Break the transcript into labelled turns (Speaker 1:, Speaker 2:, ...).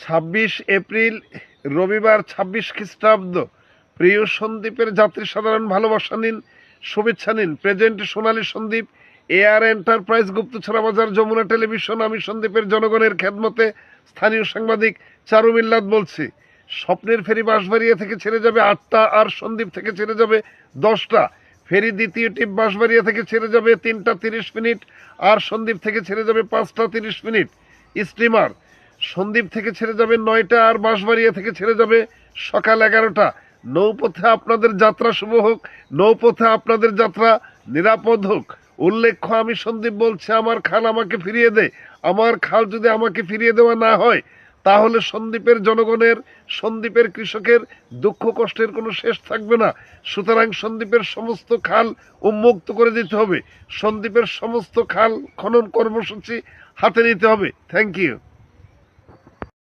Speaker 1: 26 April রবিবার 26 খ্রিস্টাব্দ। প্রিয় সন্দ্বীপের যাত্রী সাধারণ ভালোবাসা নিন, শুভেচ্ছা নিন। প্রেজেন্ট সোনালী সন্দ্বীপ এয়ার এন্টারপ্রাইজ, গুপ্তছড়া বাজার, যমুনা টেলিভিশন। আমি সন্দ্বীপের জনগণের খেদমতে স্থানীয় সাংবাদিক চারু মিল্লাত বলছি। স্বপ্নের ফেরি বাঁশবাড়িয়া থেকে ছেড়ে যাবে 8টা, আর সন্দ্বীপ থেকে ছেড়ে যাবে 10টা। ফেরি দ্বিতীয় টিপ বাঁশবাড়িয়া থেকে ছেড়ে যাবে 3টা 30 মিনিট, আর সন্দ্বীপ থেকে ছেড়ে যাবে 5টা 30 মিনিট। স্টিমার সন্দ্বীপ থেকে ছেড়ে যাবে 9টা, আর বাঁশবাড়িয়া থেকে ছেড়ে যাবে সকাল 11টা। নৌপথে আপনাদের যাত্রা শুভ হোক, নৌপথে আপনাদের যাত্রা নিরাপদ হোক। উল্লেখ্য, আমি সন্দীপ বলছি, আমার খাল আমাকে ফিরিয়ে দে। আমার খাল যদি আমাকে ফিরিয়ে দেওয়া না হয়, তাহলে সন্দ্বীপের জনগণের, সন্দ্বীপের কৃষকের দুঃখ কষ্টের কোনো শেষ থাকবে না। সুতরাং সন্দ্বীপের সমস্ত খাল উন্মুক্ত করে দিতে হবে, সন্দ্বীপের সমস্ত খাল খনন কর্মসূচি হাতে নিতে হবে। Thank you.